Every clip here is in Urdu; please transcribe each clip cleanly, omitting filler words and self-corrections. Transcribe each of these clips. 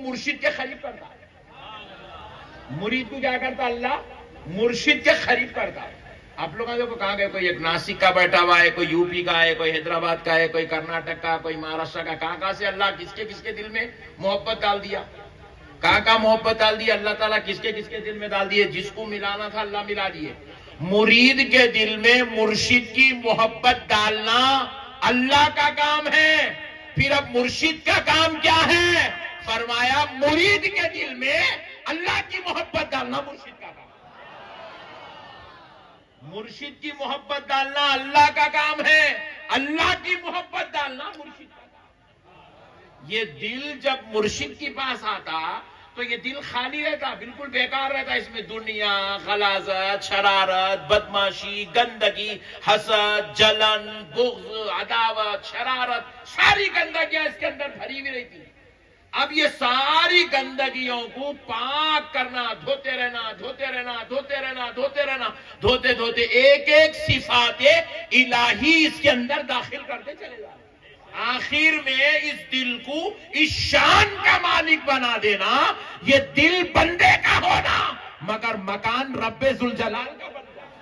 مرشد کے قریب کرتا ہے، مرید کو کیا کرتا اللہ؟ مرشد کے قریب کرتا ہے۔ آپ لوگ دیکھو کہاں گئے، کوئی ایک ناسک کا بیٹھا ہوا ہے، کوئی یو پی کا ہے، کوئی حیدرآباد کا ہے، کوئی کرناٹک کا، کوئی مہاراشٹر کا، کہاں سے اللہ کس کے دل میں محبت ڈال دیا، کہاں محبت ڈال دی اللہ تعالیٰ، کس کے دل میں ڈال دیے؟ جس کو ملانا تھا اللہ ملا دیے۔ مرید کے دل میں مرشد کی محبت ڈالنا اللہ کا کام ہے۔ پھر اب مرشد کا کام کیا ہے؟ فرمایا مرید کے دل میں اللہ کی محبت ڈالنا مرشد کا کام۔ مرشد کی محبت ڈالنا اللہ کا کام ہے، اللہ کی محبت ڈالنا مرشد کا کام۔ یہ دل جب مرشد کے پاس آتا تو یہ دل خالی رہتا، بالکل بیکار رہتا، اس میں دنیا، غلاظت، شرارت، بدماشی، گندگی، حسد، جلن، بغض، عداوت، شرارت، ساری گندگیاں اس کے اندر بھری ہوئی رہتی۔ اب یہ ساری گندگیوں کو پاک کرنا، دھوتے رہنا، ایک صفات الہی اس کے اندر داخل کرتے چلے جانا۔ آخر میں اس دل کو اس شان کا مالک بنا دینا، یہ دل بندے کا ہونا مگر مکان رب ذوالجلال کا بن جانا،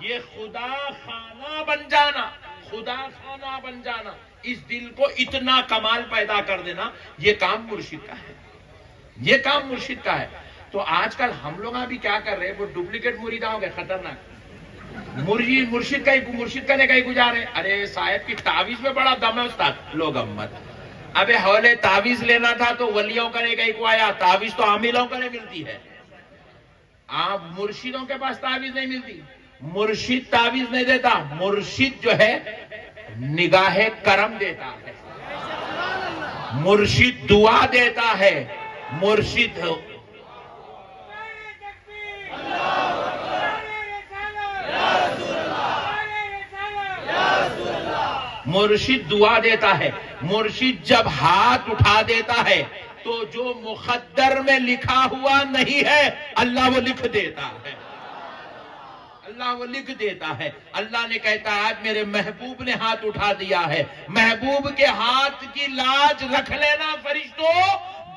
یہ خدا خانہ بن جانا، اس دل کو اتنا کمال پیدا کر دینا، یہ کام مرشد کا ہے۔ تو آج کل ہم لوگ بھی کیا کر رہے ہیں، وہ ڈپلیکیٹ مریدہ ہو گئے، خطرناک۔ مرشد کا نے کہیں گزارے، ارے صاحب کی تعویذ میں بڑا دم ہے استاد، لوگ امت ابے حولے تعویذ لینا تھا تو ولیوں کا نے کہیں کو آیا، تعویذ تو عاملوں کا نے ملتی ہے، آپ مرشدوں کے پاس تعویذ نہیں ملتی۔ مرشد تعویذ نہیں دیتا، مرشد جو ہے نگاہ کرم دیتا ہے، مرشد دعا دیتا ہے، مرشد دعا دیتا ہے۔ مرشد جب ہاتھ اٹھا دیتا ہے تو جو مقدر میں لکھا ہوا نہیں ہے اللہ وہ لکھ دیتا ہے، اللہ نے کہتا ہے آج میرے محبوب نے ہاتھ اٹھا دیا ہے، محبوب کے ہاتھ کی لاج رکھ لینا فرشتوں،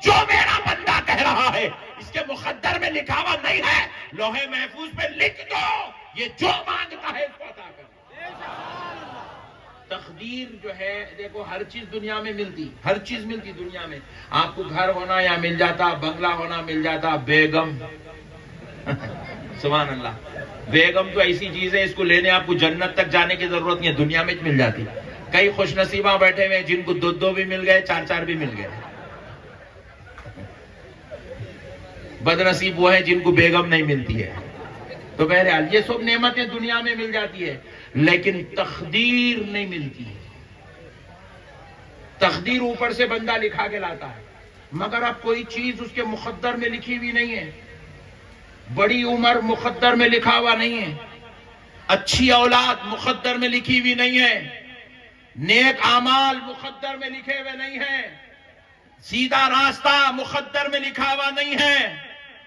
جو میرا بندہ کہہ رہا ہے اس کے مقدر میں لکھا ہوا نہیں ہے، لوح محفوظ پہ لکھ دو، یہ جو مانگتا ہے اس کو عطا کر۔ تقدیر جو ہے دیکھو ہر چیز دنیا میں ملتی، دنیا میں، آپ کو گھر ہونا یا مل جاتا، بنگلہ ہونا مل جاتا، بیگم سبحان اللہ، بیگم تو ایسی چیز ہے اس کو لینے آپ کو جنت تک جانے کی ضرورت نہیں ہے، دنیا میں مل جاتی۔ کئی خوش نصیباں بیٹھے ہوئے جن کو دو بھی مل گئے، چار بھی مل گئے، بد نصیب وہ ہیں جن کو بیگم نہیں ملتی ہے۔ تو بہرحال یہ سب نعمتیں دنیا میں مل جاتی ہے لیکن تقدیر نہیں ملتی، تقدیر اوپر سے بندہ لکھا کے لاتا ہے مگر اب کوئی چیز اس کے مقدر میں لکھی ہوئی نہیں ہے، بڑی عمر مقدر میں لکھا ہوا نہیں ہے، اچھی اولاد مقدر میں لکھی ہوئی نہیں ہے، نیک اعمال مقدر میں لکھے ہوئے نہیں ہیں، سیدھا راستہ مقدر میں لکھا ہوا نہیں ہے،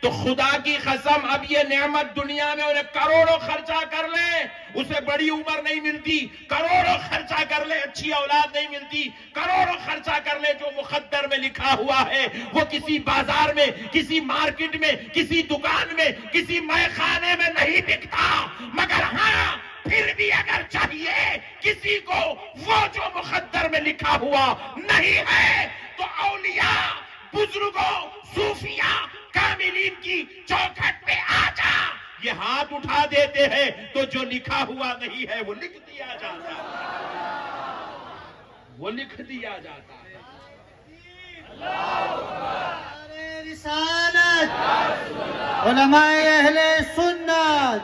تو خدا کی قسم اب یہ نعمت دنیا میں انہیں کروڑوں خرچہ کر لے اسے بڑی عمر نہیں ملتی، کروڑوں خرچہ کر لے اچھی اولاد نہیں ملتی، کروڑوں خرچہ کر لے جو مقدر میں لکھا ہوا ہے وہ کسی بازار میں، کسی مارکیٹ میں، کسی دکان میں، کسی مے خانے میں نہیں بکتا، مگر ہاں پھر بھی اگر چاہیے کسی کو وہ جو مقدر میں لکھا ہوا نہیں ہے تو اولیاء، بزرگوں، صوفیاء، کاملین کی چوکھٹ پہ آ جا، یہ ہاتھ اٹھا دیتے ہیں تو جو لکھا ہوا نہیں ہے وہ لکھ دیا جاتا ہے، رسالت علماء اہل سنت،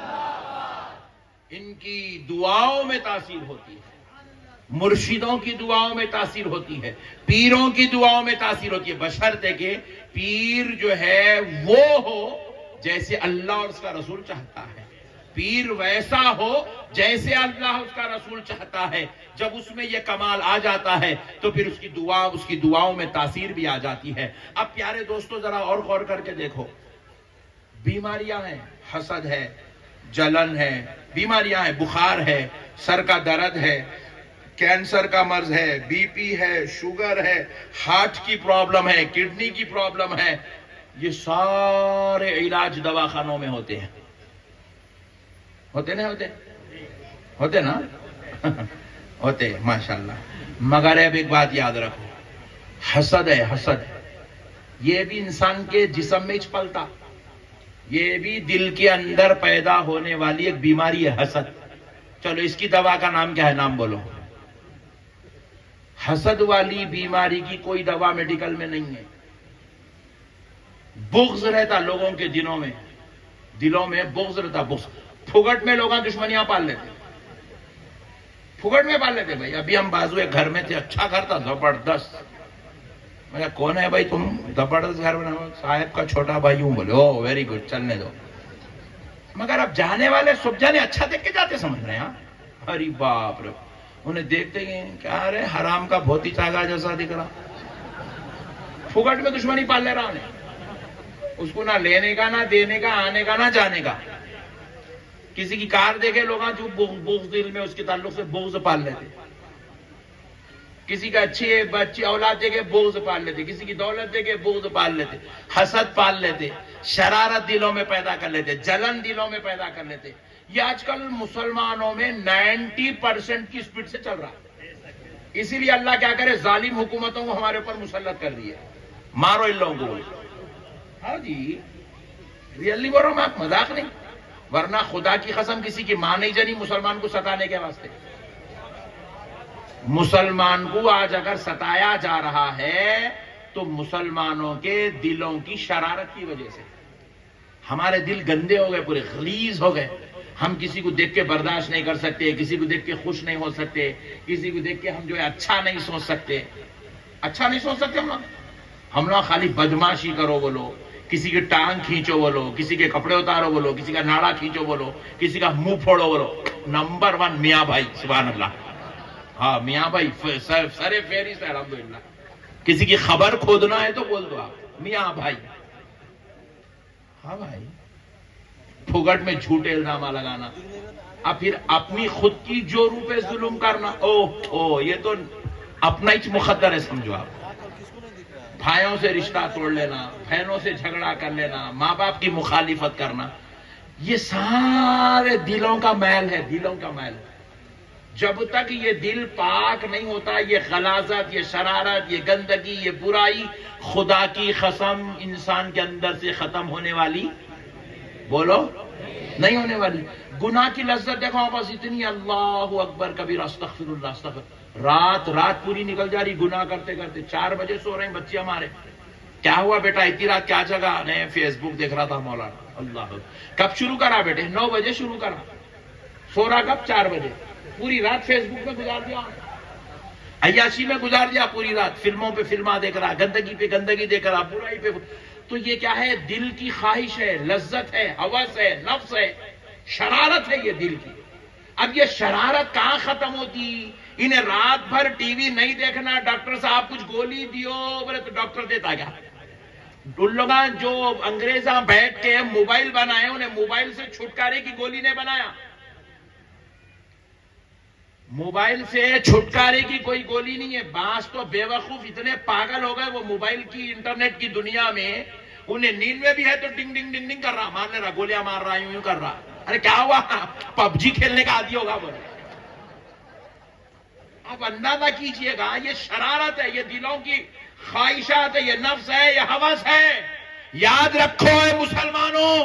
ان کی دعاؤں میں تاثیر ہوتی ہے، مرشدوں کی دعاؤں میں تاثیر ہوتی ہے، پیروں کی دعاؤں میں تاثیر ہوتی ہے، بشرطے کہ پیر جو ہے وہ ہو جیسے اللہ اور اس کا رسول چاہتا ہے، پیر ویسا ہو جیسے اللہ اس کا رسول چاہتا ہے، جب اس میں یہ کمال آ جاتا ہے تو پھر اس کی دعاؤں میں تاثیر بھی آ جاتی ہے۔ اب پیارے دوستو ذرا اور غور کر کے دیکھو، بیماریاں ہیں، حسد ہے، جلن ہے، بیماریاں ہیں، بخار ہے، سر کا درد ہے، کینسر کا مرض ہے، بی پی ہے، شوگر ہے، ہارٹ کی پرابلم ہے، کڈنی کی پرابلم ہے، یہ سارے علاج دواخانوں میں ہوتے ہیں. ہوتے نا ہوتے ماشاءاللہ. مگر اب ایک بات یاد رکھو، حسد ہے، حسد یہ بھی انسان کے جسم میں پلتا، یہ بھی دل کے اندر پیدا ہونے والی ایک بیماری ہے، حسد. چلو اس کی دوا کا نام کیا ہے؟ نام بولو. حسد والی بیماری کی کوئی دوا میڈیکل میں نہیں ہے. بغض رہتا لوگوں کے دلوں میں بغض رہتا. بغض پھگٹ میں لوگ دشمنیاں پال لیتے، پھگٹ میں پال لیتے. بھائی ابھی ہم بازو ایک گھر میں تھے، اچھا گھر تھا، زبردست. میں کہا کون ہے بھائی تم؟ زبردست گھر بنا. صاحب کا چھوٹا بھائی ہوں. بولے او ویری گڈ، چلنے دو. مگر اب جانے والے سب جانے اچھا دیکھ کے جاتے، سمجھ رہے ہیں؟ ارے باپ رے، انہیں دیکھتے ہی کیا رے حرام کا بھوتی چاگا جیسا دکھ رہا. پھگٹ میں دشمنی پال لے رہا انہیں، اس کو نہ لینے کا، نہ دینے کا، آنے کا، نہ جانے کا. کسی کی کار دیکھے لوگ جو بغض دل میں اس کے تعلق سے بغض پال لیتے. کسی کا اچھی اولاد دیکھے بغض پال لیتے، کسی کی دولت دیکھے بغض پال لیتے، حسد پال لیتے، شرارت دلوں میں پیدا کر لیتے، جلن دلوں میں پیدا کر لیتے. یہ آج کل مسلمانوں میں 90% کی سپیڈ سے چل رہا ہے. اسی لیے اللہ کیا کرے، ظالم حکومتوں کو ہمارے اوپر مسلط کر دیے. مارو ان لوگوں کو. ہاں جی ریئلی بول رہا ہوں میں، آپ مذاق نہیں. ورنہ خدا کی قسم کسی کی ماں نہیں جنی مسلمان کو ستانے کے واسطے. مسلمان کو آج اگر ستایا جا رہا ہے تو مسلمانوں کے دلوں کی شرارت کی وجہ سے. ہمارے دل گندے ہو گئے، پورے غلیظ ہو گئے. ہم کسی کو دیکھ کے برداشت نہیں کر سکتے، کسی کو دیکھ کے خوش نہیں ہو سکتے، کسی کو دیکھ کے ہم جو ہے اچھا نہیں سوچ سکتے. اچھا نہیں سوچ سکتے ہم لوگ خالی بدماشی کرو بولو، کسی کی ٹانگ کھینچو بولو، کسی کے کپڑے اتارو بولو، کسی کا ناڑا کھینچو بولو، کسی کا منہ پھوڑو بولو. نمبر 1 میاں بھائی، سبحان اللہ. ہاں میاں بھائی سرے فیری سے الحمدللہ. کسی کی خبر کھودنا ہے تو بول دو آپ میاں بھائی. ہاں بھائی، پھگٹ میں جھوٹے الزامہ لگانا، اب پھر اپنی خود کی جوروں پہ ظلم کرنا. یہ تو اپنا ہی مقدر ہے سمجھو آپ. بھائیوں سے رشتہ توڑ لینا، بہنوں سے جھگڑا کر لینا، ماں باپ کی مخالفت کرنا، یہ سارے دلوں کا میل ہے، دلوں کا میل. جب تک یہ دل پاک نہیں ہوتا، یہ غلاظت، یہ شرارت، یہ گندگی، یہ برائی خدا کی قسم انسان کے اندر سے ختم ہونے والی، بولو نہیں ہونے والی. گناہ کی لذت دیکھو بس اتنی، اللہ اکبر کبیر، استغفر اللہ استغفر. رات پوری نکل جا رہی گناہ کرتے کرتے. 4 بجے سو رہے ہیں بچے ہمارے. کیا ہوا بیٹا اتنی رات کیا جگہ؟ نہیں فیس بک دیکھ رہا تھا مولانا. اللہ کب شروع کرا بیٹے؟ 9 بجے شروع کرا. سو رہا کب؟ 4 بجے. پوری رات فیس بک میں گزار دیا، عیاشی میں گزار دیا پوری رات. فلموں پہ فلمیں دیکھ رہا، گندگی پہ گندگی دیکھ رہا، برائی پہ. تو یہ کیا ہے؟ دل کی خواہش ہے، لذت ہے، ہوس ہے، نفس ہے، شرارت ہے یہ دل کی. اب یہ شرارت کہاں ختم ہوتی؟ انہیں رات بھر ٹی وی نہیں دیکھنا، ڈاکٹر صاحب کچھ گولی دیو بولے تو ڈاکٹر دیتا کیا؟ ان لوگ جو انگریزاں بیٹھ کے موبائل بنائے، انہیں موبائل سے چھٹکارے کی گولی نے بنایا. موبائل سے چھٹکارے کی کوئی گولی نہیں ہے. باس تو بے وقوف اتنے پاگل ہو گئے وہ موبائل کی، انٹرنیٹ کی دنیا میں. انہیں نیند میں بھی ہے تو ڈنگ ڈنگ ڈنگ ڈنگ کر رہا، مار لے رہا، گولیاں مار رہا، یوں کر رہا. ارے کیا ہوا؟ پب جی کھیلنے کا عادی ہوگا بولے. آپ اندازہ کیجئے گا، یہ شرارت ہے، یہ دلوں کی خواہشات ہے، یہ نفس ہے، یہ ہوس ہے. یاد رکھو اے مسلمانوں،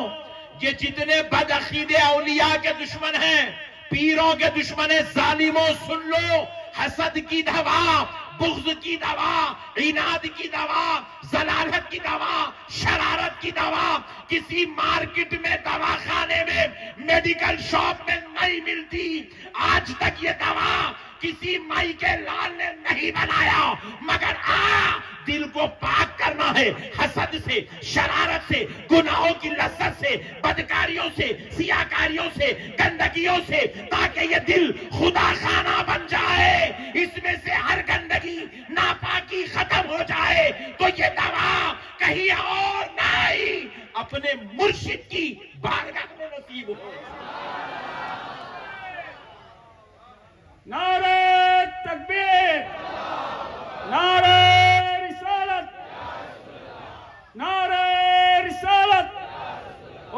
یہ جتنے بد عقیدے اولیاء کے دشمن ہیں، پیروں کے دشمن ہیں، ظالموں سن لو، حسد کی دوا، بغض کی دوا، عناد کی دوا، ضلالت کی دوا، شرارت کی دوا کسی مارکیٹ میں، دواخانے میں، میڈیکل شاپ میں نہیں ملتی. آج تک یہ دوا کسی مائی کے لال نے نہیں بنایا. مگر دل کو پاک کرنا ہے حسد سے، شرارت سے، گناہوں کی لذت سے، بدکاریوں سے، سیاکاریوں سے، گندگیوں سے، تاکہ یہ دل خدا خانہ بن جائے، اس میں سے ہر گندگی ناپاکی ختم ہو جائے. تو یہ دوا کہیں اور نہیں، اپنے مرشد کی بارگاہ میں نصیب ہو. نعرہ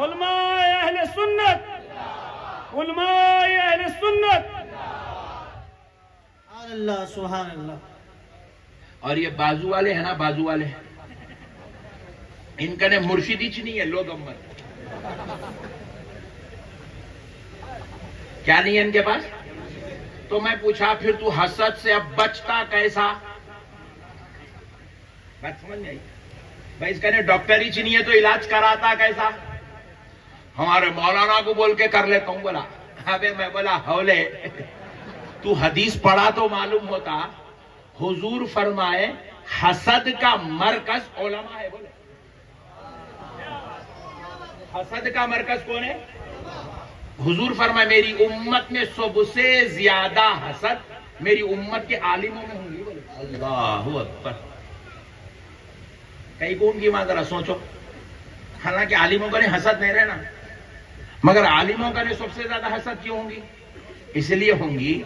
علماء اہل سنت، علماء اہل سنت. سبحان اللہ سبحان اللہ. اور یہ بازو والے ہیں نا، بازو والے ان کا نے مرشد ہی نہیں ہے، لوگ امت کیا نہیں ہے ان کے پاس. تو میں پوچھا پھر تو حسد سے اب بچتا کیسا؟ بات سمجھ نہیں آئی بھائی. اس کا نے ڈاکٹر ہی نہیں ہے تو علاج کراتا کیسا؟ ہمارے مولانا کو بول کے کر لیتا ہوں. بولا ابے میں بولا ہولے تو حدیث پڑھا تو معلوم ہوتا. حضور فرمائے حسد کا مرکز علماء ہے. بولے حسد کا مرکز کون ہے؟ حضور فرمائے میری امت میں سب سے زیادہ حسد میری امت کے عالموں میں ہوں گی. بولے اللہ اکبر. کئی کون کی ماں ذرا سوچو. حالانکہ عالموں کا نہیں حسد نہیں رہنا، مگر عالموں کا نہیں سب سے زیادہ حسد کیوں ہوں گی؟ اس لیے ہوں گی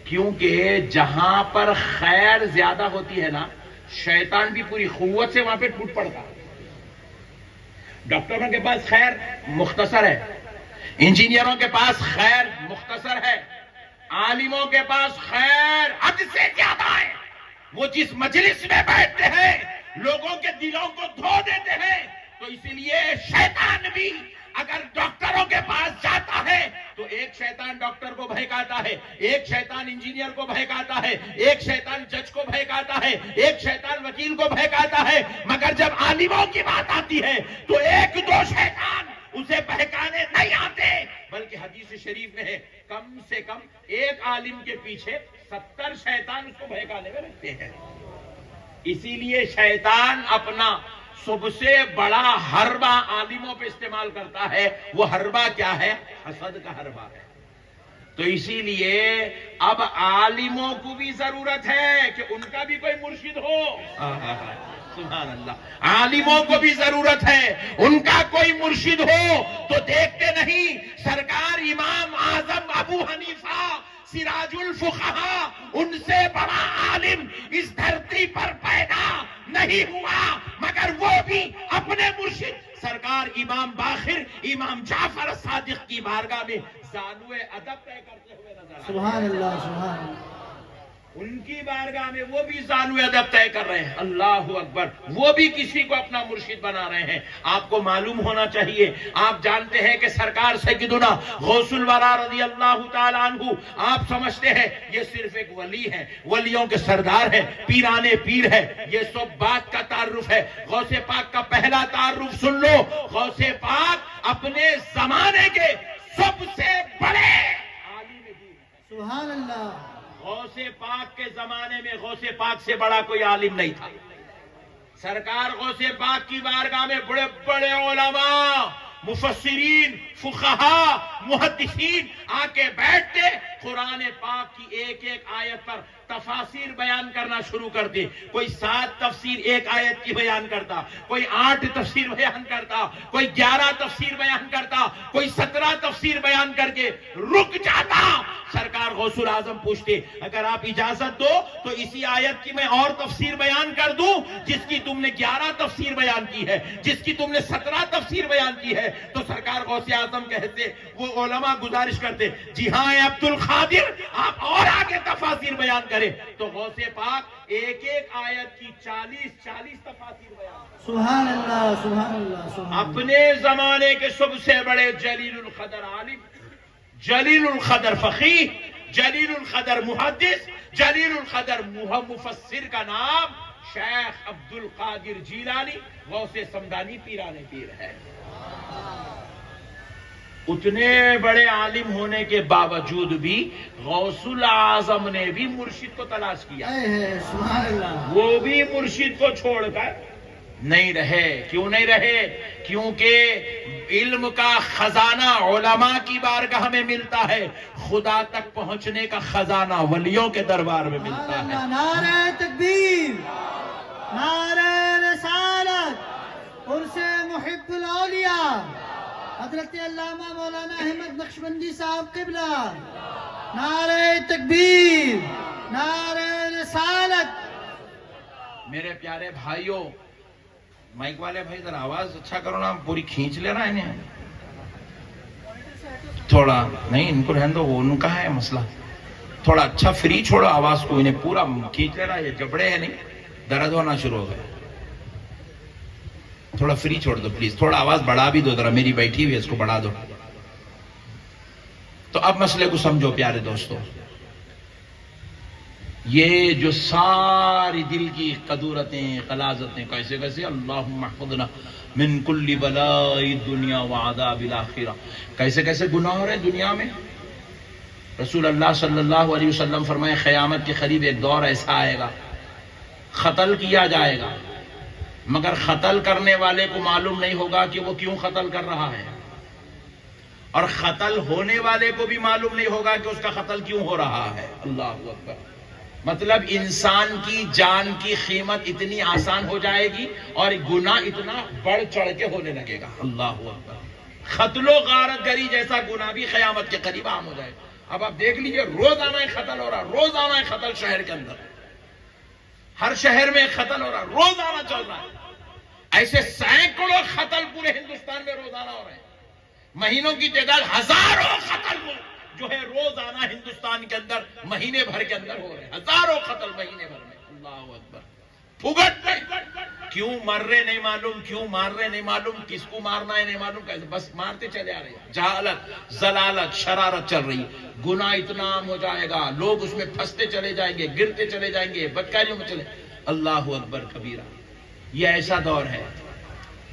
کیونکہ جہاں پر خیر زیادہ ہوتی ہے نا، شیطان بھی پوری قوت سے وہاں پہ ٹوٹ پڑتا. ڈاکٹروں کے پاس خیر مختصر ہے، انجینئروں کے پاس خیر مختصر ہے، عالموں کے پاس خیر حد سے زیادہ ہے. وہ جس مجلس میں بیٹھتے ہیں لوگوں کے دلوں کو دھو دیتے ہیں. تو اسی لیے شیطان بھی اگر ڈاکٹروں کے پاس جاتا ہے تو ایک شیطان ڈاکٹر کو بہکاتا ہے، ایک شیطان انجینئر کو بہکاتا ہے، ایک شیطان جج کو بہکاتا ہے، ایک شیطان وکیل کو بہکاتا ہے. مگر جب عالموں کی بات آتی ہے تو ایک دو شیطان اسے بہکانے نہیں آتے، بلکہ حدیث شریف میں ہے کم سے کم ایک عالم کے پیچھے 70 شیطان اس کو بہکانے میں رہتے ہیں. اسی لیے شیطان اپنا سب سے بڑا حربہ عالموں پہ استعمال کرتا ہے. وہ حربہ کیا ہے؟ حسد کا حربہ ہے. تو اسی لیے اب عالموں کو بھی ضرورت ہے کہ ان کا بھی کوئی مرشد ہو. سبحان اللہ. عالموں کو بھی ضرورت ہے ان کا کوئی مرشد ہو. تو دیکھتے نہیں سرکار امام اعظم ابو حنیفہ سراج الفقہا، ان سے بڑا عالم اس دھرتی پر پیدا نہیں ہوا، مگر وہ بھی اپنے مرشد سرکار امام باقر امام جعفر صادق کی بارگاہ میں زانوے ادب طے کرتے ہوئے نظر آئے. سبحان اللہ سبحان اللہ. ان کی بارگاہ میں وہ بھی زانوے ادب طے کر رہے ہیں. اللہ اکبر. وہ بھی کسی کو اپنا مرشد بنا رہے ہیں. آپ کو معلوم ہونا چاہیے، آپ جانتے ہیں کہ سرکار سیدنا غوث الورا رضی اللہ تعالیٰ عنہ، آپ سمجھتے ہیں یہ صرف ایک ولی ہے، ولیوں کے سردار ہے، پیرانے پیر ہے. یہ سب بات کا تعارف ہے. غوث پاک کا پہلا تعارف سن لو. غوث پاک اپنے زمانے کے سب سے بڑے عالم دین. سبحان اللہ. غوث پاک کے زمانے میں غوث پاک سے بڑا کوئی عالم نہیں تھا. سرکار غوث پاک کی بارگاہ میں بڑے بڑے علماء، مفسرین، فقہا، محدثین آ کے بیٹھتے، قرآن پاک کی ایک ایک آیت پر تفاسیر بیان کرنا شروع کرتے. کوئی 7 تفسیر ایک آیت کی بیان کرتا، کوئی 8 تفسیر بیان کرتا، کوئی 11 تفسیر بیان کرتا، کوئی 17 تفسیر بیان کر کے رک جاتا. سرکار غوث الاعظم پوچھتے اگر آپ اجازت دو تو اسی آیت کی میں اور تفسیر بیان کر دوں جس کی تم نے 11 تفسیر بیان کی ہے، جس کی تم نے 17 تفسیر بیان کی ہے. تو سرکار غوث اعظم کہتے، وہ علماء گزارش کرتے جی ہاں اے عبد القادر آپ اور آگے تفاسیر بیان کریں. تو غوث پاک ایک ایک آیت کی 40 تفاسیر بیان. سبحان اللہ سبحان اللہ سبحان اللہ. اپنے زمانے کے سب سے بڑے جلیل القدر عالم، جلیل القدر فقیہ، جلیل القدر محدث، جلیل القدر مفسر کا نام شیخ عبد القادر جیلانی غوث سمدانی پیرانے پیر ہے. اتنے بڑے عالم ہونے کے باوجود بھی غوث الاعظم نے بھی مرشد کو تلاش کیا. سبحان اللہ. وہ بھی مرشد کو چھوڑ کر نہیں رہے. کیوں نہیں رہے؟ کیونکہ علم کا خزانہ علماء کی بارگاہ میں ملتا ہے، خدا تک پہنچنے کا خزانہ ولیوں کے دربار میں ملتا ہے. نعرہ تکبیر، نعرہ رسالت، عرس محب الاولیاء حضرت علامہ مولانا احمد نقشبندی صاحب قبلہ. نعرہ تکبیر، نعرہ رسالت. میرے پیارے بھائیوں، مائک والے بھائی ذرا آواز اچھا کرو نا، پوری کھینچ لینا انہیں. تھوڑا نہیں ان کو رہنے دو، وہ ان کا ہے مسئلہ. تھوڑا اچھا فری چھوڑو آواز کو، انہیں پورا کھینچ لے رہا ہے، یہ جبڑے ہیں نہیں، درد ہونا شروع ہو گیا. تھوڑا فری چھوڑ دو پلیز، تھوڑا آواز بڑھا بھی دو ذرا، میری بیٹھی ہوئی ہے اس کو بڑھا دو. تو اب مسئلے کو سمجھو پیارے دوستو. یہ جو ساری دل کی قدورتیں غلاظتیں کیسے کیسے اللہم احفظنا من کل بلاء الدنیا وعذاب الاخرہ، کیسے کیسے گناہ ہو رہے ہیں دنیا میں. رسول اللہ صلی اللہ علیہ وسلم فرمائے قیامت کے قریب ایک دور ایسا آئے گا قتل کیا جائے گا، مگر قتل کرنے والے کو معلوم نہیں ہوگا کہ وہ کیوں قتل کر رہا ہے، اور قتل ہونے والے کو بھی معلوم نہیں ہوگا کہ اس کا قتل کیوں ہو رہا ہے. اللہ اکبر. مطلب انسان کی جان کی قیمت اتنی آسان ہو جائے گی اور گناہ اتنا بڑھ چڑھ کے ہونے لگے گا. اللہ اکبر. قتل و غارت گری جیسا گناہ بھی قیامت کے قریب عام ہو جائے گا. اب آپ دیکھ لیجئے روزانہ قتل ہو رہا، روزانہ قتل شہر کے اندر، ہر شہر میں قتل ہو رہا، روزانہ چل رہا ہے. ایسے سینکڑوں قتل پورے ہندوستان میں روزانہ ہو رہے ہیں. مہینوں کی تعداد ہزاروں قتل جو ہے روزانہ ہندوستان کے اندر مہینے بھر کے اندر ہو رہے ہیں. ہزاروں قتل مہینے بھر میں. اللہ اکبر. پھگٹ نہیں، کیوں مر رہے نہیں معلوم، کیوں مار رہے نہیں معلوم، کس کو مارنا ہے نہیں معلوم، کیسے بس مارتے چلے آ رہے ہیں. جہالت، ضلالت، شرارت چل رہی ہے. گناہ اتنا عام ہو جائے گا، لوگ اس میں پھنستے چلے جائیں گے، گرتے چلے جائیں گے، بدکاریوں میں چلے. اللہ اکبر کبیرہ. یہ ایسا دور ہے.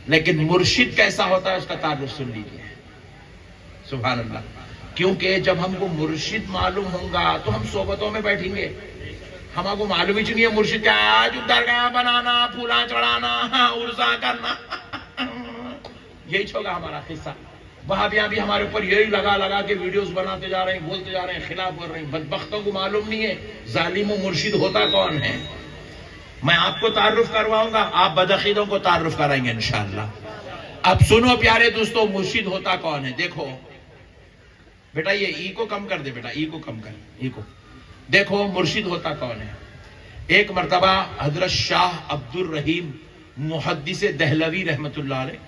لیکن مرشد کیسا ہوتا ہے اس کا تعارف سن لیجیے. سبحان اللہ. کیونکہ جب ہم کو مرشد معلوم ہوگا تو ہم صحبتوں میں بیٹھیں گے. ہم کو معلوم ہی چاہیے مرشد کیا ہے، آج درگاہ بنانا، پھولا چڑھانا، عرصہ کرنا، یہی ہوگا ہمارا قصہ. وہاں بھی ہمارے اوپر یہی لگا کے ویڈیوز بناتے جا رہے ہیں، بولتے جا رہے ہیں، خلاف کر رہے ہیں. بدبختوں کو معلوم نہیں ہے ظالم و مرشد ہوتا کون ہے. میں آپ کو تعارف کرواؤں گا، آپ بدعقیدوں کو تعارف کرائیں گے انشاءاللہ. اب سنو پیارے دوستو، مرشد ہوتا کون ہے. دیکھو بیٹا، یہ ای کو کم کر دے بیٹا، ای کو کم کر، ای کو. دیکھو مرشد ہوتا کون ہے. ایک مرتبہ حضرت شاہ عبد الرحیم محدث دہلوی رحمت اللہ علیہ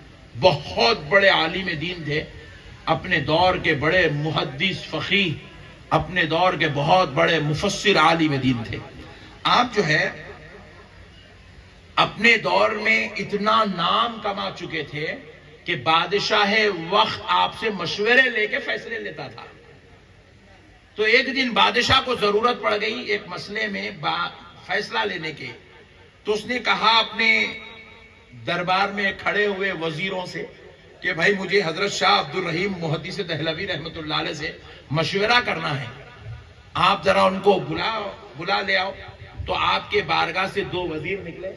بہت بڑے عالم دین تھے، اپنے دور کے بڑے محدث فقیہ، اپنے دور کے بہت بڑے مفسر عالم دین تھے. آپ جو ہے اپنے دور میں اتنا نام کما چکے تھے کہ بادشاہ وقت آپ سے مشورے لے کے فیصلے لیتا تھا. تو ایک دن بادشاہ کو ضرورت پڑ گئی ایک مسئلے میں فیصلہ لینے کے. تو اس نے کہا اپنے دربار میں کھڑے ہوئے وزیروں سے کہ بھائی مجھے حضرت شاہ عبد الرحیم محدث دہلوی رحمت اللہ علیہ سے مشورہ کرنا ہے، آپ ذرا ان کو بلا لے آؤ. تو آپ کے بارگاہ سے دو وزیر نکلے،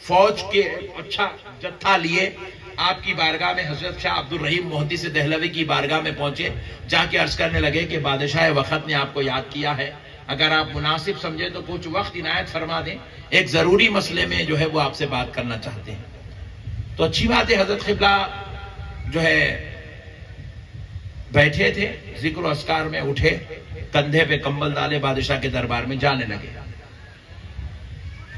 فوج کے اچھا جتھا لیے، آپ کی بارگاہ میں حضرت شاہ عبد الرحیم محدث دہلوی کی بارگاہ میں پہنچے. جا کے عرض کرنے لگے کہ بادشاہ وقت نے آپ کو یاد کیا ہے، اگر آپ مناسب سمجھے تو کچھ وقت عنایت فرما دیں، ایک ضروری مسئلے میں جو ہے وہ آپ سے بات کرنا چاہتے ہیں. تو اچھی بات ہے. حضرت قبلہ جو ہے بیٹھے تھے، ذکر و اذکار میں اٹھے، کندھے پہ کمبل ڈالے، بادشاہ کے دربار میں جانے لگے.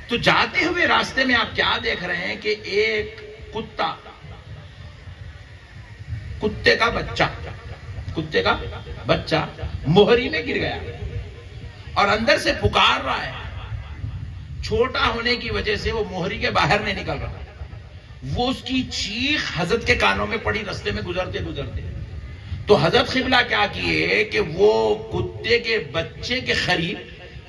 تو جاتے ہوئے راستے میں آپ کیا دیکھ رہے ہیں کہ ایک کتے کا بچہ موہری میں گر گیا اور اندر سے پکار رہا ہے. چھوٹا ہونے کی وجہ سے وہ موہری کے باہر نہیں نکل رہا. وہ اس کی چیخ حضرت کے کانوں میں پڑی رستے میں گزرتے. تو حضرت قبلہ کیا کیے کہ وہ کتے کے بچے کے قریب،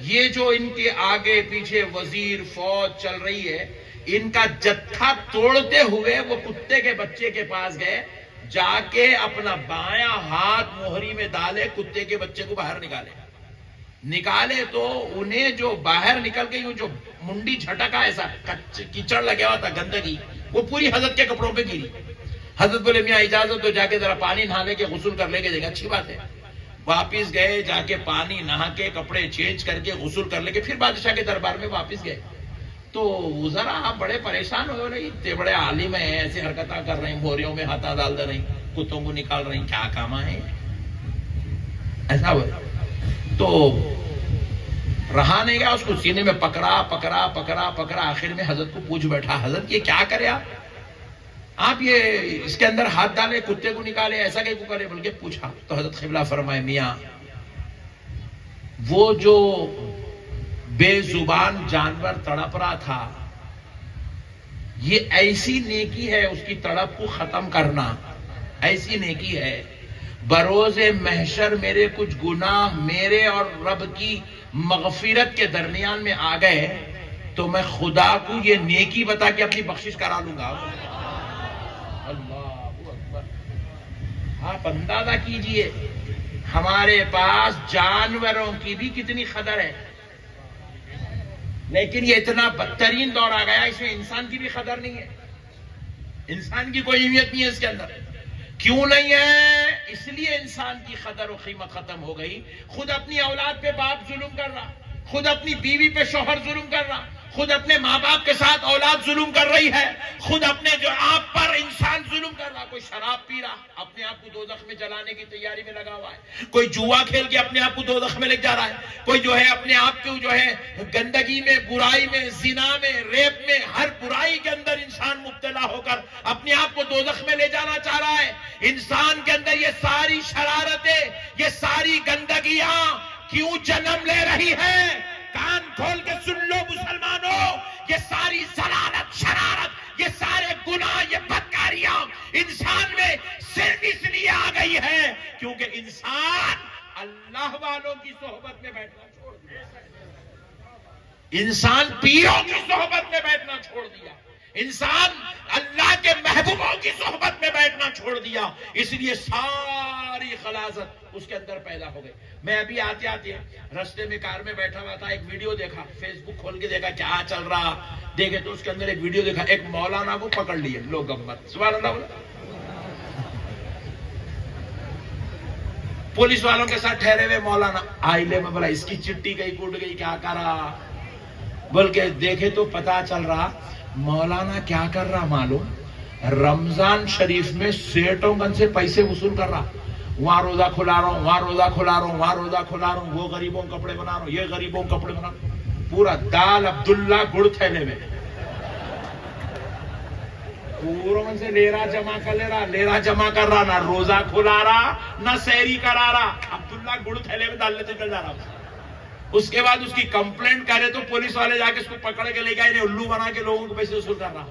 یہ جو ان کے آگے پیچھے وزیر فوج چل رہی ہے، ان کا جتھا توڑتے ہوئے وہ کتے کے بچے کے پاس گئے، جا کے اپنا بایاں ہاتھ موہری میں ڈالے، کتے کے بچے کو باہر نکالے تو انہیں جو باہر نکل کے جو منڈی جھٹکا، ایسا کیچڑ لگا ہوا تھا، گندگی، وہ پوری حضرت کے کپڑوں پہ گری. حضرت بولے میاں اجازت تو جا کے ذرا پانی نہانے کے غسل کر لے کے دیکھا. اچھی بات ہے. واپس گئے، جا کے پانی نہا کے کپڑے چینج کر کے غسل کر لے کے پھر بادشاہ کے دربار میں واپس گئے. تو ذرا آپ بڑے پریشان ہو رہے، اتنے بڑے عالم ہیں، ایسی حرکتیں کر رہے ہیں، بوریوں میں ہاتھ ڈال دے رہے ہیں، کتوں کو نکال رہے ہیں، کیا کام ہے ایسا ہوا. تو رہا نہیں گیا، اس کو سینے میں پکڑا. آخر میں حضرت کو پوچھ بیٹھا، حضرت یہ کیا کرے آپ؟ آپ یہ اس کے اندر ہاتھ ڈالے، کتے کو نکالے، ایسا کہ کو کرے، بلکہ پوچھا تو حضرت قبلہ فرمائے میاں وہ جو بے زبان جانور تڑپ رہا تھا، یہ ایسی نیکی ہے اس کی تڑپ کو ختم کرنا، ایسی نیکی ہے بروز محشر میرے کچھ گناہ میرے اور رب کی مغفرت کے درمیان میں آ گئے تو میں خدا کو یہ نیکی بتا کے اپنی بخشش کرا لوں گا۔ اللہ اکبر۔ آپ اندازہ کیجئے ہمارے پاس جانوروں کی بھی کتنی قدر ہے، لیکن یہ اتنا بدترین دور آ گیا اس میں انسان کی بھی قدر نہیں ہے، انسان کی کوئی اہمیت نہیں ہے اس کے اندر۔ کیوں نہیں ہے؟ اس لیے انسان کی قدر و قیمت ختم ہو گئی۔ خود اپنی اولاد پہ باپ ظلم کر رہا، خود اپنی بیوی پہ شوہر ظلم کر رہا، خود اپنے ماں باپ کے ساتھ اولاد ظلم کر رہی ہے، خود اپنے جو آپ پر انسان ظلم کر رہا، کوئی شراب پی رہا اپنے آپ کو دوزخ میں جلانے کی تیاری میں لگا ہوا ہے، کوئی جوا کھیل کے اپنے آپ کو دوزخ میں لے جا رہا ہے، کوئی جو ہے اپنے آپ کو جو ہے گندگی میں، برائی میں، زنا میں، ریپ میں، ہر برائی کے اندر انسان مبتلا ہو کر اپنے آپ کو دوزخ میں لے جانا چاہ رہا ہے۔ انسان کے اندر یہ ساری شرارتیں، یہ ساری گندگیاں کیوں جنم لے رہی ہے؟ کان کھول کے سن لو مسلمانوں، یہ ساری ضلالت، شرارت، یہ سارے گناہ، یہ بدکاریاں انسان میں صرف اس لیے آ گئی ہے کیونکہ انسان اللہ والوں کی صحبت میں بیٹھنا چھوڑ دیا، انسان پیروں کی صحبت میں بیٹھنا چھوڑ دیا، انسان اللہ کے محبوبوں کی صحبت میں بیٹھنا چھوڑ دیا، اس لیے ساری غلاظت اس کے اندر پیدا ہو گئی۔ میں ابھی آتے آتے رستے میں کار میں بیٹھا ہوا تھا، ایک ویڈیو دیکھا، فیس بک کھول کے دیکھا کیا چل رہا، دیکھے تو اس کے اندر ایک ویڈیو دیکھا، ایک مولانا کو پکڑ لیے لوگ، گمت سبحان اللہ بولا، پولیس والوں کے ساتھ ٹھہرے ہوئے مولانا آئلے میں، بولا اس کی چٹی کہیں ٹوٹ گئی، کیا کرا، بلکہ دیکھے تو پتا چل رہا مولانا کیا کر رہا معلوم، رمضان شریف میں سیٹوں گن سے پیسے وصول کر رہا، وہاں روزہ کھلا رہا ہوں، وہاں روزہ کھلا رہا ہوں، وہاں روزہ کھلا رہا ہوں، وہ غریبوں کپڑے بنا رہا ہوں، یہ غریبوں کپڑے بنا رہا ہوں، پورا دال عبداللہ گڑ تھیلے میں پوروں سے لیرا جمع کر لے رہا، لیرا جمع کر رہا، نہ روزہ کھلا رہا نہ سحری کرا رہا، عبداللہ گڑ تھیلے میں ڈال لیتے چل جا رہا۔ اس کے بعد اس کی کمپلینٹ کرے تو پولیس والے جا کے اس کو پکڑ کے لے گئے، انہیں الو بنا کے لوگوں کو پیسے وصول کر رہا۔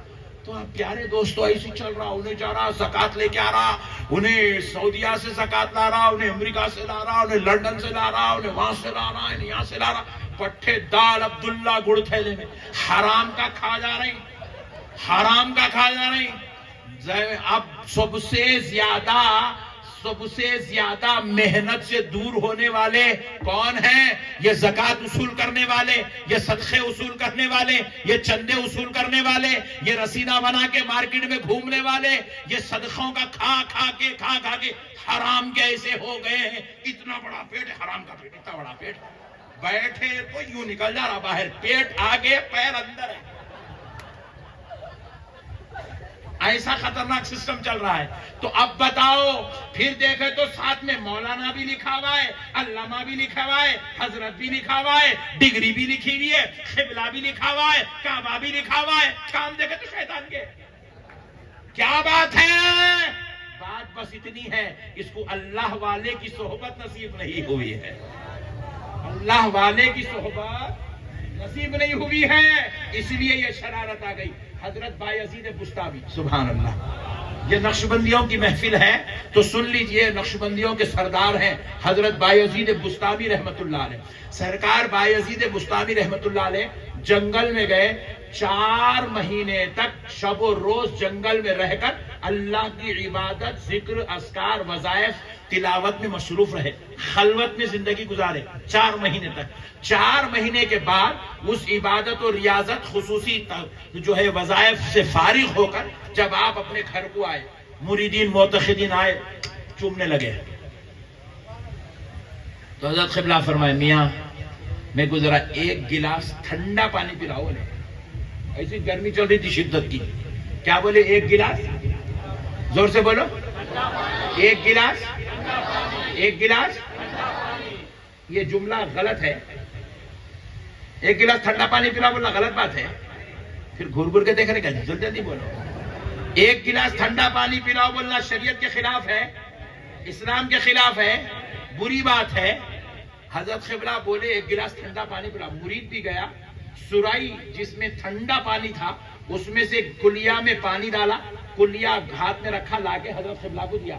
تو آپ پیارے دوستو ایسے چل رہا، انہیں جا رہا زکات لے کے آ رہا، انہیں سعودیہ سے زکات لا رہا، انہیں امریکہ سے لا رہا، انہیں لنڈن سے لا رہا، انہیں وہاں سے لا رہا، انہیں یہاں سے لا رہا، پٹھے دال عبداللہ گڑ تھیلے میں حرام کا کھا جا رہے ہیں، حرام کا کھا جا رہے ہیں۔ اب سب سے زیادہ محنت سے دور ہونے والے کون ہیں؟ یہ زکات وصول کرنے والے، یہ صدقے وصول کرنے والے، یہ چندے وصول کرنے والے، یہ رسیدہ بنا کے مارکیٹ میں گھومنے والے، یہ صدقوں کا کھا کے حرام کے ایسے ہو گئے ہیں۔ اتنا بڑا پیٹ ہے، حرام کا پیٹ، اتنا بڑا پیٹ، بیٹھے تو یوں نکل جا رہا باہر، پیٹ آگے پیر اندر ہے، ایسا خطرناک سسٹم چل رہا ہے۔ تو اب بتاؤ، پھر دیکھے تو ساتھ میں مولانا بھی لکھا ہوا ہے، علامہ بھی لکھا ہوا ہے، حضرت بھی لکھا ہوا ہے، ڈگری بھی لکھی ہوئی ہے، قبلہ بھی لکھا ہوا ہے، کعبہ بھی لکھا ہوا ہے، کام دیکھے تو شیطان کے۔ کیا بات ہے؟ بات بس اتنی ہے، اس کو اللہ والے کی صحبت نصیب نہیں ہوئی ہے، اللہ والے کی صحبت نصیب نہیں ہوئی ہے، اس لیے یہ شرارت آ گئی۔ حضرت بایزید بستامی، سبحان اللہ، یہ نقشبندیوں کی محفل ہے تو سن لیجئے، نقشبندیوں کے سردار ہیں حضرت بایزید بستامی رحمت اللہ علیہ۔ سرکار بایزید بستامی رحمت اللہ علیہ جنگل میں گئے، 4 مہینے تک شب و روز جنگل میں رہ کر اللہ کی عبادت، ذکر، اذکار، وظائف، تلاوت میں مصروف رہے، خلوت میں زندگی گزارے 4 مہینے تک۔ 4 مہینے کے بعد اس عبادت و ریاضت، خصوصی جو ہے وظائف سے فارغ ہو کر جب آپ اپنے گھر کو آئے، مریدین معتقدین آئے، چومنے لگے تو حضرت قبلہ فرمائے میاں میں کو ذرا ایک گلاس ٹھنڈا پانی پلاؤ۔ ایسی گرمی چل رہی تھی شدت کی، کیا بولے؟ ایک گلاس، زور سے بولو، ایک گلاس، ایک گلاس۔ یہ جملہ غلط ہے، ایک گلاس ٹھنڈا پانی پلا بولنا غلط بات ہے، پھر گھر گھر کے دیکھنے کا جلدی بولو، ایک گلاس ٹھنڈا پانی پلاؤ بولنا شریعت کے خلاف ہے، اسلام کے خلاف ہے، بری بات ہے۔ حضرت قبلہ بولے ایک گلاس ٹھنڈا پانی پلاؤ، مرید بھی گیا، سرائی جس میں ٹھنڈا پانی تھا اس میں سے کلیا میں پانی ڈالا، کلیا ہاتھ میں رکھا، لا کے حضرت قبلہ کو دیا،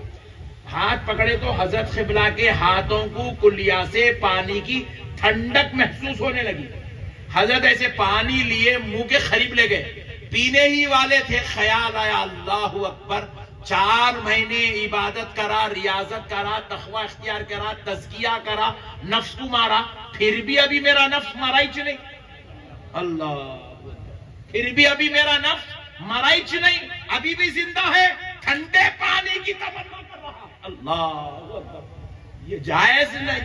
ہاتھ پکڑے تو حضرت قبلہ کے ہاتھوں کو کلیا سے پانی کی ٹھنڈک محسوس ہونے لگی۔ حضرت ایسے پانی لیے منہ کے قریب لے گئے، پینے ہی والے تھے، خیال آیا اللہ اکبر، 4 مہینے عبادت کرا، ریاضت کرا، تقوی اختیار کرا، تزکیہ کرا، نفس کو مارا، پھر بھی ابھی میرا نفس مارا ہی نہیں، اللہ، پھر بھی ابھی میرا نفس مارا ہی نہیں، ابھی بھی زندہ ہے، ٹھنڈے پانی کی تمنا کر رہا، اللہ اکبر۔ یہ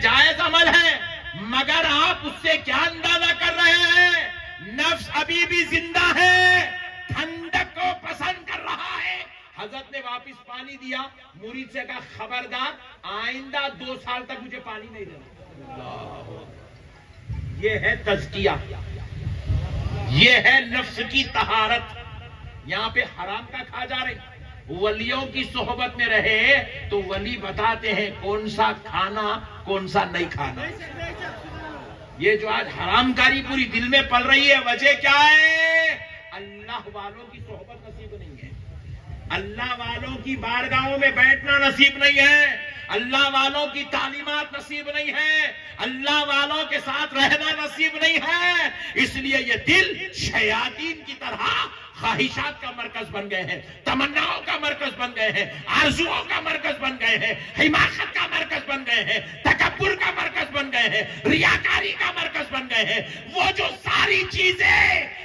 جائز عمل ہے، مگر آپ اس سے کیا اندازہ کر رہے ہیں؟ نفس ابھی بھی زندہ ہے، ٹھنڈک کو پسند کر رہا ہے۔ حضرت نے واپس پانی دیا، مرید سے کہا خبردار آئندہ 2 سال تک مجھے پانی نہیں دینا۔ یہ ہے تزکیہ، یہ ہے نفس کی طہارت۔ یہاں پہ حرام کا کھا جا رہے، ولیوں کی صحبت میں رہے تو ولی بتاتے ہیں کون سا کھانا کون سا نہیں کھانا۔ یہ جو آج حرام کاری پوری دل میں پل رہی ہے، وجہ کیا ہے؟ اللہ والوں کی صحبت نصیب نہیں ہے، اللہ والوں کی بارگاہوں میں بیٹھنا نصیب نہیں ہے، اللہ والوں کی تعلیمات نصیب نہیں ہے، اللہ والوں کے ساتھ رہنا نصیب نہیں ہے۔ اس لیے یہ دل شیاطین کی طرح خواہشات کا مرکز بن گئے ہیں، تمناؤں کا مرکز بن گئے ہیں، آرزوؤں کا مرکز بن گئے ہیں، حماقت کا مرکز بن گئے ہیں، تکبر کا مرکز بن گئے ہیں، ریاکاری کا مرکز بن گئے ہیں۔ وہ جو ساری چیزیں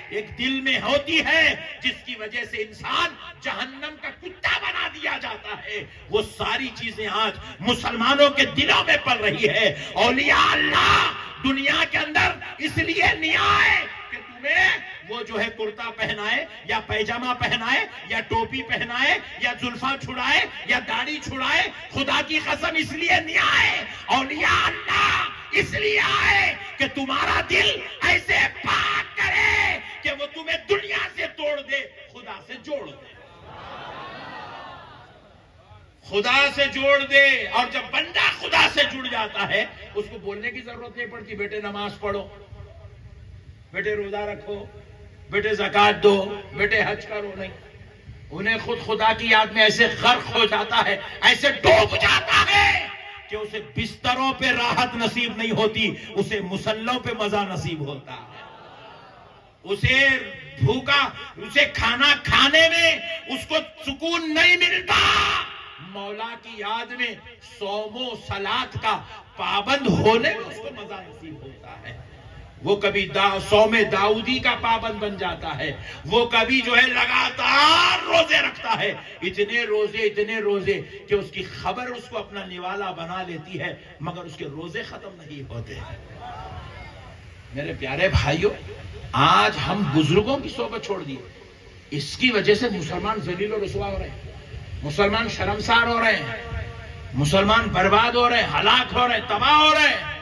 ایک دل میں ہوتی ہے جس کی وجہ سے انسان جہنم کا کتا بنا دیا جاتا ہے، وہ ساری چیزیں آج مسلمانوں کے دلوں میں پل رہی ہے۔ اولیاء اللہ دنیا کے اندر اس لیے نہیں آئے کہ تمہیں وہ جو ہے کرتا پہنائے یا پیجامہ پہنائے یا ٹوپی پہنائے یا زلفاں چھڑائے یا داڑھی چھڑائے، خدا کی قسم اس لیے نہیں آئے۔ اولیاء اللہ اس لیے آئے کہ تمہارا دل ایسے پاک کرے کہ وہ تمہیں دنیا سے توڑ دے، خدا سے جوڑ دے، خدا سے جوڑ دے۔ اور جب بندہ خدا سے جڑ جاتا ہے اس کو بولنے کی ضرورت نہیں پڑتی، بیٹے نماز پڑھو، بیٹے روزہ رکھو، بیٹے زکات دو، بیٹے حج کرو، نہیں، انہیں خود خدا کی یاد میں ایسے غرق ہو جاتا ہے، ایسے ڈوب جاتا ہے کہ اسے بستروں پہ راحت نصیب نہیں ہوتی، اسے مصلوں پہ مزہ نصیب ہوتا ہے، اسے بھوکا، اسے کھانا کھانے میں اس کو سکون نہیں ملتا، مولا کی یاد میں صوم و صلات کا پابند ہونے میں اس کو مزہ نصیب ہوتا ہے۔ وہ کبھی صوم داؤدی کا پابند بن جاتا ہے، وہ کبھی جو ہے لگاتار روزے رکھتا ہے، اتنے روزے کہ اس کی خبر اس کو اپنا نوالا بنا لیتی ہے، مگر اس کے روزے ختم نہیں ہوتے ہیں۔ میرے پیارے بھائیوں، آج ہم بزرگوں کی صحبت چھوڑ دی، اس کی وجہ سے مسلمان ذلیل و رسوا ہو رہے ہیں، مسلمان شرمسار ہو رہے ہیں، مسلمان برباد ہو رہے ہیں، ہلاک ہو رہے ہیں، تباہ ہو رہے ہیں۔